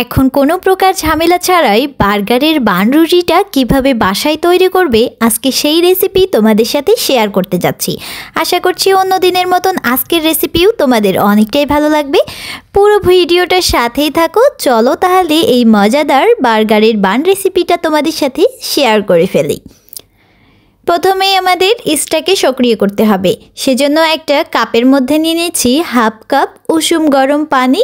এখন কোনো প্রকার ঝামেলা ছাড়াই বার্গারের বান রুটিটা কীভাবে বাসায় তৈরি করবে আজকে সেই রেসিপি তোমাদের সাথে শেয়ার করতে যাচ্ছি। আশা করছি অন্য দিনের মতন আজকের রেসিপিও তোমাদের অনেকটাই ভালো লাগবে। পুরো ভিডিওটার সাথেই থাকো। চলো তাহলে এই মজাদার বার্গারের বান রেসিপিটা তোমাদের সাথে শেয়ার করে ফেলি। প্রথমেই আমাদের ইস্টটাকে সক্রিয় করতে হবে। সেজন্য একটা কাপের মধ্যে নিয়ে নিচ্ছি হাফ কাপ উষুম গরম পানি।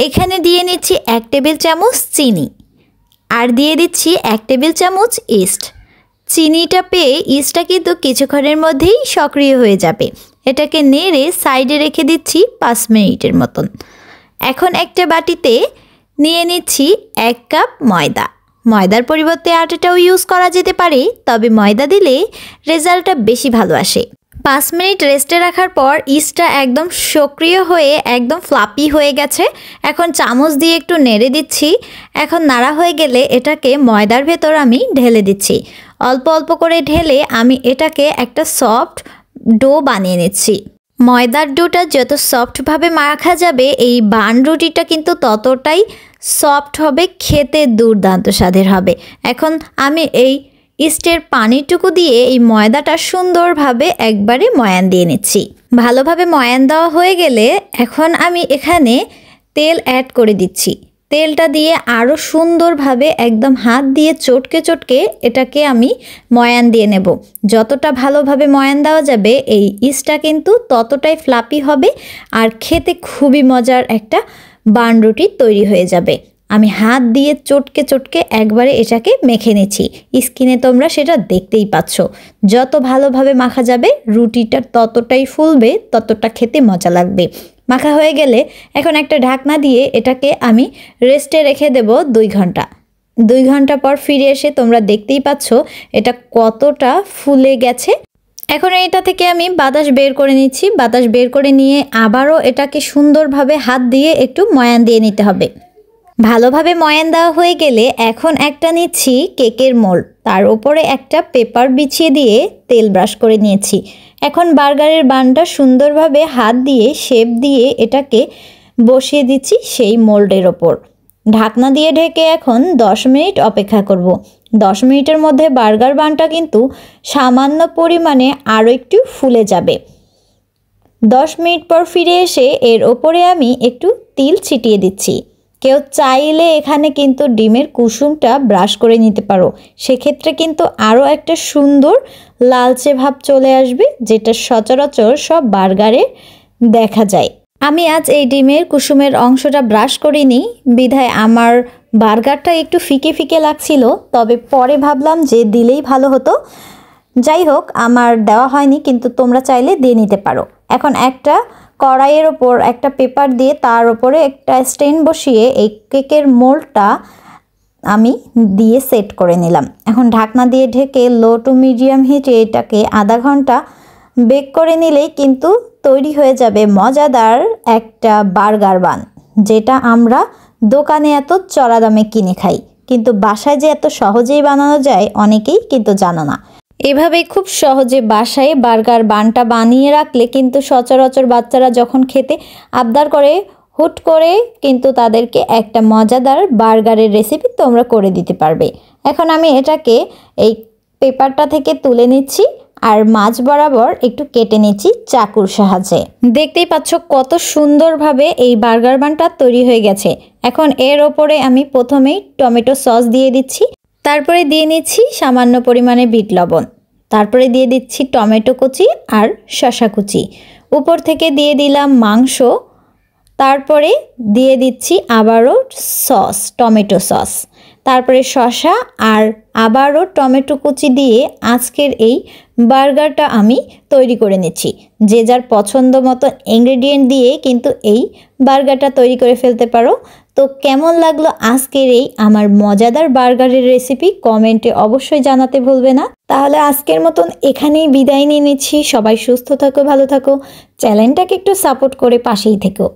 এখানে দিয়ে নিচ্ছি 1 টেবিল চামচ চিনি আর দিয়ে দিচ্ছি 1 টেবিল চামচ ইস্ট। চিনিটা পেয়ে ইস্টটা কিন্তু কিছুক্ষণের মধ্যেই সক্রিয় হয়ে যাবে। এটাকে নেড়ে সাইডে রেখে দিচ্ছি 5 মিনিটের মতন। এখন একটা বাটিতে নিয়ে নিচ্ছি 1 কাপ ময়দা। ময়দার পরিবর্তে আটাটাও ইউজ করা যেতে পারে, তবে ময়দা দিলে রেজাল্টটা বেশি ভালো আসে। 5 মিনিট রেস্টে রাখার পর ইস্টটা একদম সক্রিয় হয়ে একদম ফ্লাপি হয়ে গেছে। এখন চামচ দিয়ে একটু নেড়ে দিচ্ছি। এখন নাড়া হয়ে গেলে এটাকে ময়দার ভেতর আমি ঢেলে দিচ্ছি। অল্প অল্প করে ঢেলে আমি এটাকে একটা সফট ডো বানিয়ে নিচ্ছি। ময়দার ডোটা যত সফটভাবে মাখা যাবে এই বান রুটিটা কিন্তু ততটাই সফট হবে, খেতে দুর্দান্ত স্বাদের হবে। এখন আমি এই ইস্টের পানিটুকু দিয়ে এই ময়দাটা সুন্দরভাবে একবারে ময়ান দিয়ে নিচ্ছি। ভালোভাবে ময়ান দেওয়া হয়ে গেলে এখন আমি এখানে তেল অ্যাড করে দিচ্ছি। তেলটা দিয়ে আরও সুন্দরভাবে একদম হাত দিয়ে চটকে চটকে এটাকে আমি ময়ান দিয়ে নেব। যতটা ভালোভাবে ময়ান দেওয়া যাবে এই ইস্টটা কিন্তু ততটাই ফ্লাপি হবে আর খেতে খুবই মজার একটা বান রুটি তৈরি হয়ে যাবে। আমি হাত দিয়ে চটকে চটকে একবারে এটাকে মেখে নিচ্ছি। স্কিনে তোমরা সেটা দেখতেই পাচ্ছ। যত ভালোভাবে মাখা যাবে রুটিটা ততটাই ফুলবে, ততটা খেতে মজা লাগবে। মাখা হয়ে গেলে এখন একটা ঢাকনা দিয়ে এটাকে আমি রেস্টে রেখে দেব 2 ঘন্টা। 2 ঘন্টা পর ফিরে এসে তোমরা দেখতেই পাচ্ছ এটা কতটা ফুলে গেছে। এখন এটা থেকে আমি বাতাস বের করে নিচ্ছি। বাতাস বের করে নিয়ে আবারও এটাকে সুন্দরভাবে হাত দিয়ে একটু ময়ান দিয়ে নিতে হবে। ভালোভাবে ময়ান দেওয়া হয়ে গেলে এখন একটা নিচ্ছি কেকের মোল্ড, তার উপরে একটা পেপার বিছিয়ে দিয়ে তেল ব্রাশ করে নিয়েছি। এখন বার্গারের বানটা সুন্দরভাবে হাত দিয়ে শেপ দিয়ে এটাকে বসিয়ে দিচ্ছি সেই মোল্ডের ওপর। ঢাকনা দিয়ে ঢেকে এখন 10 মিনিট অপেক্ষা করব। 10 মিনিটের মধ্যে বার্গার বানটা কিন্তু সামান্য পরিমাণে আরও একটু ফুলে যাবে। 10 মিনিট পর ফিরে এসে এর ওপরে আমি একটু তিল ছিটিয়ে দিচ্ছি। কেউ চাইলে এখানে কিন্তু ডিমের কুসুমটা ব্রাশ করে নিতে পারো। সেক্ষেত্রে কিন্তু আরও একটা সুন্দর লালচে ভাব চলে আসবে, যেটা সচরাচর সব বার্গারে দেখা যায়। আমি আজ এই ডিমের কুসুমের অংশটা ব্রাশ করিনি বিধায় আমার বার্গারটা একটু ফিকে ফিকে লাগছিল, তবে পরে ভাবলাম যে দিলেই ভালো হতো। যাই হোক, আমার দেওয়া হয়নি, কিন্তু তোমরা চাইলে দিয়ে নিতে পারো। এখন একটা কড়াইয়ের ওপর একটা পেপার দিয়ে তার উপরে একটা স্ট্যান্ড বসিয়ে এই কেকের মোল্ডটা আমি দিয়ে সেট করে নিলাম। এখন ঢাকনা দিয়ে ঢেকে লো টু মিডিয়াম হিটে এটাকে আধা ঘন্টা বেক করে নিলেই কিন্তু তৈরি হয়ে যাবে মজাদার একটা বার্গার বান, যেটা আমরা দোকানে এত চড়া দামে কিনে খাই, কিন্তু বাসায় যে এত সহজেই বানানো যায় অনেকেই কিন্তু জানো না। এভাবে খুব সহজে বাসায় বার্গার বানটা বানিয়ে রাখলে কিন্তু সচরাচর বাচ্চারা যখন খেতে আবদার করে হুট করে কিন্তু তাদেরকে একটা মজাদার বার্গারের রেসিপি তোমরা করে দিতে পারবে। এখন আমি এটাকে এই পেপারটা থেকে তুলে নিচ্ছি আর মাঝ বরাবর একটু কেটে নিচ্ছি চাকুর সাহায্যে। দেখতেই পাচ্ছ কত সুন্দরভাবে এই বার্গার বানটা তৈরি হয়ে গেছে। এখন এর ওপরে আমি প্রথমেই টমেটো সস দিয়ে দিচ্ছি, তারপরে দিয়ে নিচ্ছি সামান্য পরিমাণে বিট লবণ, তারপরে দিয়ে দিচ্ছি টমেটো কুচি আর শসা কুচি, উপর থেকে দিয়ে দিলাম মাংস, তারপরে দিয়ে দিচ্ছি আবারও সস, টমেটো সস, তারপরে শসা আর আবারও টমেটো কুচি দিয়ে আজকের এই বার্গারটা আমি তৈরি করে নিচ্ছি। যে যার পছন্দ মতো ইনগ্রেডিয়েন্ট দিয়ে কিন্তু এই বার্গারটা তৈরি করে ফেলতে পারো। তো কেমন লাগলো আজকের এই আমার মজাদার বার্গারের রেসিপি কমেন্টে অবশ্যই জানাতে ভুলবে না। তাহলে আজকের মতন এখানেই বিদায় নিয়ে নিচ্ছি। সবাই সুস্থ থাকো, ভালো থাকো, চ্যানেলটাকে একটু সাপোর্ট করে পাশেই থেকো।